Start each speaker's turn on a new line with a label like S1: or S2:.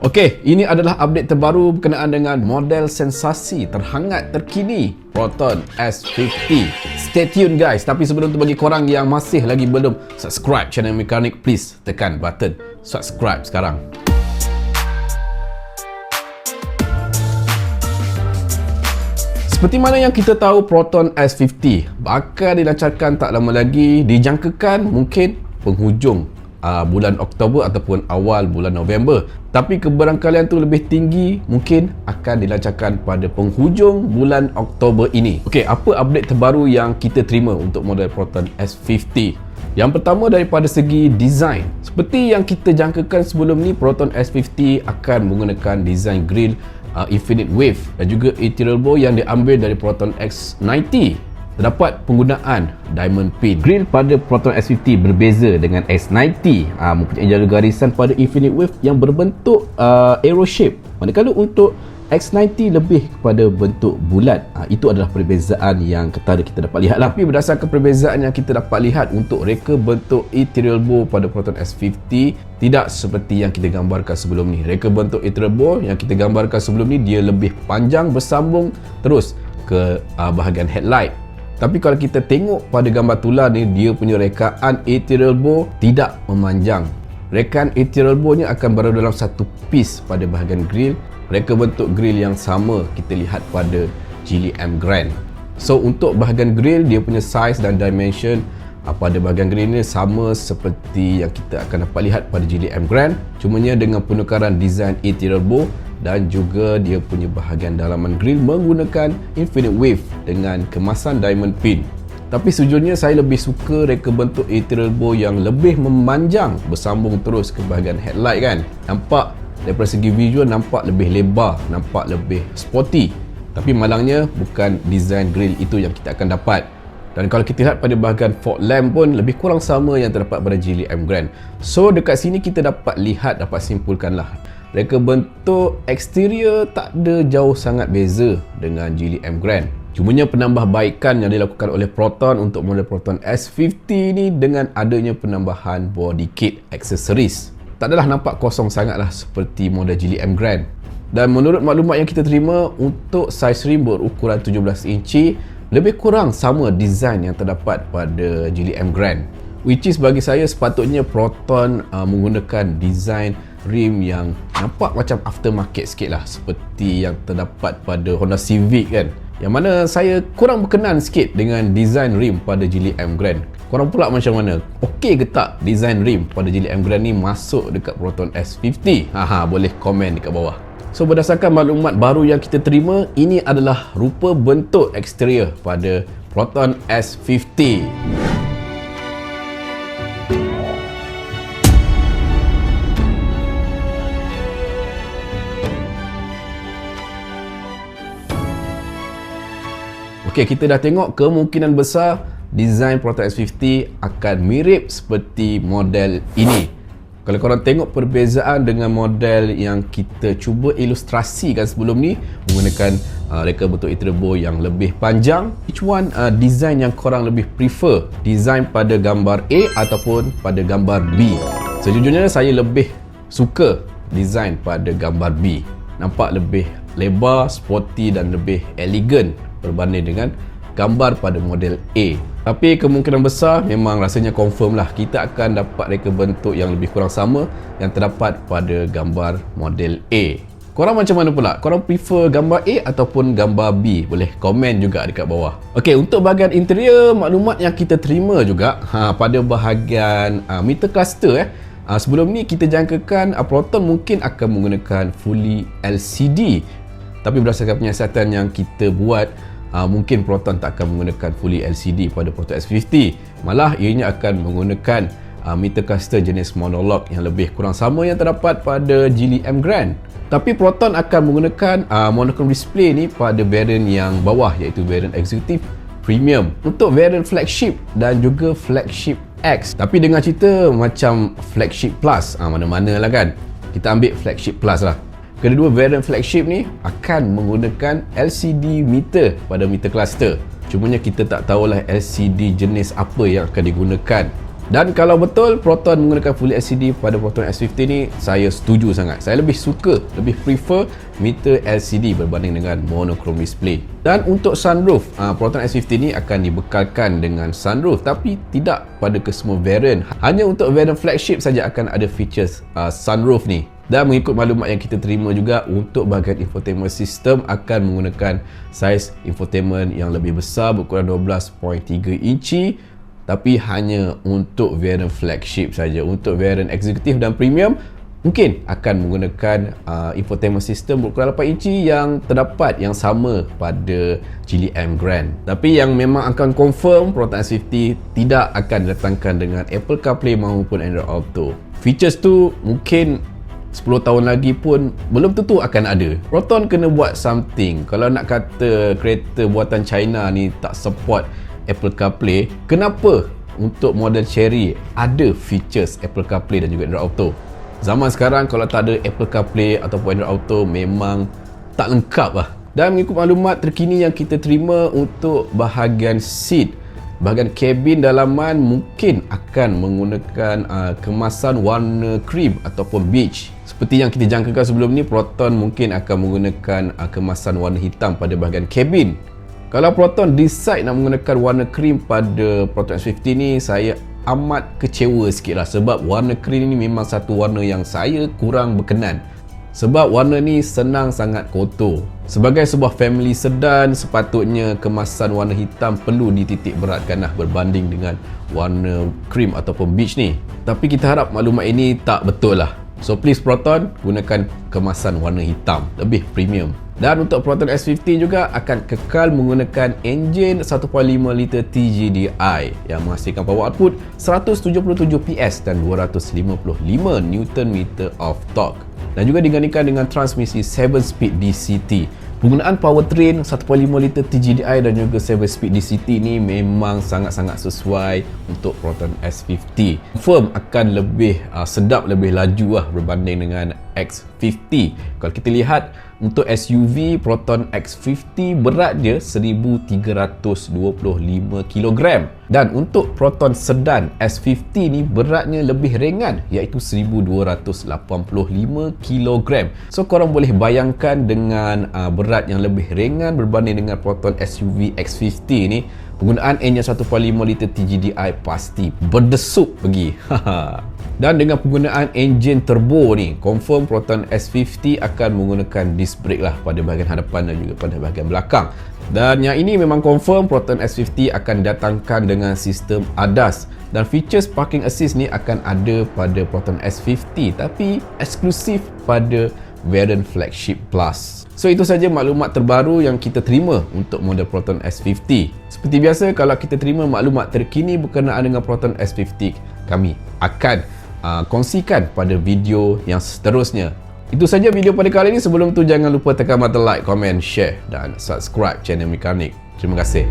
S1: Okey, ini adalah update terbaru berkenaan dengan model sensasi terhangat terkini Proton S50. Stay tune guys. Tapi sebelum tu, bagi korang yang masih lagi belum subscribe channel Mekanik, please tekan button subscribe sekarang. Seperti mana yang kita tahu, Proton S50 bakal dilancarkan tak lama lagi, dijangkakan mungkin penghujung bulan Oktober ataupun awal bulan November. Tapi kebarangkalian tu lebih tinggi, mungkin akan dilancarkan pada penghujung bulan Oktober ini. Okey, apa update terbaru yang kita terima untuk model Proton S50? Yang pertama, daripada segi design. Seperti yang kita jangkakan sebelum ni, Proton S50 akan menggunakan design grill Infinite Wave dan juga interior bow yang diambil dari Proton X90. Terdapat penggunaan diamond pin. Grill pada Proton S50 berbeza dengan S90, mempunyai jalur garisan pada Infinite Wave yang berbentuk arrow shape, manakala untuk X90 lebih kepada bentuk bulat. Itu adalah perbezaan yang ketara kita dapat lihat lah. Tapi berdasarkan perbezaan yang kita dapat lihat, untuk reka bentuk interior bow pada Proton S50 tidak seperti yang kita gambarkan sebelum ni. Reka bentuk interior bow yang kita gambarkan sebelum ni, dia lebih panjang bersambung terus ke bahagian headlight. Tapi kalau kita tengok pada gambar tular ni, dia punya rekaan interior bow tidak memanjang. Rekaan interior bow ni akan berada dalam satu piece pada bahagian grill. Reka bentuk grill yang sama kita lihat pada Geely M Grand. So untuk bahagian grill, dia punya size dan dimension pada bahagian grill ni sama seperti yang kita akan dapat lihat pada Geely M Grand, cumanya dengan penukaran design interior bow dan juga dia punya bahagian dalaman grill menggunakan Infinite Wave dengan kemasan diamond pin. Tapi sejujurnya saya lebih suka reka bentuk interior bow yang lebih memanjang bersambung terus ke bahagian headlight kan. Nampak daripada segi visual, nampak lebih lebar, nampak lebih sporty. Tapi malangnya bukan design grill itu yang kita akan dapat. Dan kalau kita lihat pada bahagian fog lamp pun lebih kurang sama yang terdapat pada Geely M Grand. So dekat sini kita dapat lihat, dapat simpulkan lah, reka bentuk eksterior tak ada jauh sangat beza dengan Geely M Grand. Cumanya penambahbaikan yang dilakukan oleh Proton untuk model Proton S50 ni dengan adanya penambahan body kit aksesoris. Tak adalah nampak kosong sangatlah seperti model Geely M Grand. Dan menurut maklumat yang kita terima, untuk saiz rim berukuran 17 inci lebih kurang sama design yang terdapat pada Geely M Grand. Which is bagi saya sepatutnya Proton menggunakan design rim yang nampak macam aftermarket sikit lah, seperti yang terdapat pada Honda Civic kan, yang mana saya kurang berkenan sikit dengan design rim pada Geely M Grand. Korang pula macam mana? Okey ke tak design rim pada Geely M Grand ni masuk dekat Proton S50? Boleh komen dekat bawah. So berdasarkan maklumat baru yang kita terima, ini adalah rupa bentuk eksterior pada Proton S50. Okey, kita dah tengok kemungkinan besar design Proton S50 akan mirip seperti model ini. Kalau korang tengok perbezaan dengan model yang kita cuba ilustrasikan sebelum ni, menggunakan reka bentuk interior bow yang lebih panjang, which one design yang korang lebih prefer? Design pada gambar A ataupun pada gambar B? Sejujurnya saya lebih suka design pada gambar B. Nampak lebih lebar, sporty dan lebih elegan berbanding dengan gambar pada model A. Tapi kemungkinan besar memang rasanya confirm lah, kita akan dapat reka bentuk yang lebih kurang sama yang terdapat pada gambar model A. Korang macam mana pula? Korang prefer gambar A ataupun gambar B? Boleh komen juga dekat bawah. Okey, untuk bahagian interior, maklumat yang kita terima juga pada bahagian meter cluster sebelum ni kita jangkakan Proton mungkin akan menggunakan fully LCD. Tapi berdasarkan penyiasatan yang kita buat, mungkin Proton tak akan menggunakan fully LCD pada Proton S50. Malah ianya akan menggunakan meter cluster jenis monolog yang lebih kurang sama yang terdapat pada Geely M Grand. Tapi Proton akan menggunakan monochrome display ni pada variant yang bawah, iaitu variant Executive Premium. Untuk variant Flagship dan juga Flagship X, tapi dengan cerita macam Flagship Plus, mana-mana lah kan, kita ambil Flagship Plus lah. Kedua variant Flagship ni akan menggunakan LCD meter pada meter cluster. Cumanya kita tak tahulah LCD jenis apa yang akan digunakan Dan kalau betul Proton menggunakan Full LCD pada Proton S50 ni, saya setuju sangat. Saya lebih suka, lebih prefer meter LCD berbanding dengan monochrome display. Dan untuk sunroof, Proton S50 ni akan dibekalkan dengan sunroof, tapi tidak pada kesemua variant. Hanya untuk variant flagship saja akan ada features sunroof ni. Dan mengikut maklumat yang kita terima juga, untuk bahagian infotainment system akan menggunakan saiz infotainment yang lebih besar, berukuran 12.3 inci, tapi hanya untuk variant flagship saja. Untuk variant eksekutif dan premium mungkin akan menggunakan infotainment system berukuran 8 inci yang terdapat yang sama pada Geely M Grand. Tapi yang memang akan confirm, Proton S50 tidak akan didatangkan dengan Apple CarPlay maupun Android Auto. Features tu mungkin 10 tahun lagi pun belum tentu akan ada. Proton kena buat something. Kalau nak kata kereta buatan China ni tak support Apple CarPlay, kenapa untuk model Cherry ada features Apple CarPlay dan juga Android Auto? Zaman sekarang kalau tak ada Apple CarPlay ataupun Android Auto memang tak lengkap lah. Dan mengikut maklumat terkini yang kita terima, untuk bahagian seat, bahagian kabin dalaman mungkin akan menggunakan kemasan warna cream ataupun beige. Seperti yang kita jangkakan sebelum ni, Proton mungkin akan menggunakan kemasan warna hitam pada bahagian kabin. Kalau Proton decide nak menggunakan warna cream pada Proton S50 ni, saya amat kecewa sikit lah, sebab warna cream ni memang satu warna yang saya kurang berkenan. Sebab warna ni senang sangat kotor. Sebagai sebuah family sedan, sepatutnya kemasan warna hitam perlu dititik beratkan lah berbanding dengan warna cream ataupun beige ni. Tapi kita harap maklumat ini tak betul lah. So please Proton, gunakan kemasan warna hitam, lebih premium. Dan untuk Proton S50 juga akan kekal menggunakan enjin 1.5 liter TGDI yang menghasilkan power output 177 PS dan 255 Nm of torque. Dan juga digandingkan dengan transmisi 7-speed DCT. Penggunaan powertrain 1.5 liter TGDI dan juga 7-speed DCT ni memang sangat-sangat sesuai untuk Proton S50. Confirm akan lebih sedap, lebih laju lah berbanding dengan X50. Kalau kita lihat untuk SUV, Proton X50 berat dia 1325 kg. Dan untuk Proton sedan S50 ni beratnya lebih ringan, iaitu 1285 kg. So korang boleh bayangkan dengan berat yang lebih ringan berbanding dengan Proton SUV X50 ni, penggunaan enjin 1.5 liter TGDI pasti berdesup pergi. Dan dengan penggunaan enjin turbo ni, confirm Proton S50 akan menggunakan disc brake lah pada bahagian hadapan dan juga pada bahagian belakang. Dan yang ini memang confirm Proton S50 akan datangkan dengan sistem ADAS. Dan features parking assist ni akan ada pada Proton S50, tapi eksklusif pada variant flagship plus. So itu saja maklumat terbaru yang kita terima untuk model Proton S50. Seperti biasa, kalau kita terima maklumat terkini berkenaan dengan Proton S50, kami akan kongsikan pada video yang seterusnya. Itu saja video pada kali ini. Sebelum tu jangan lupa tekan button like, komen, share dan subscribe channel Mekanik. Terima kasih.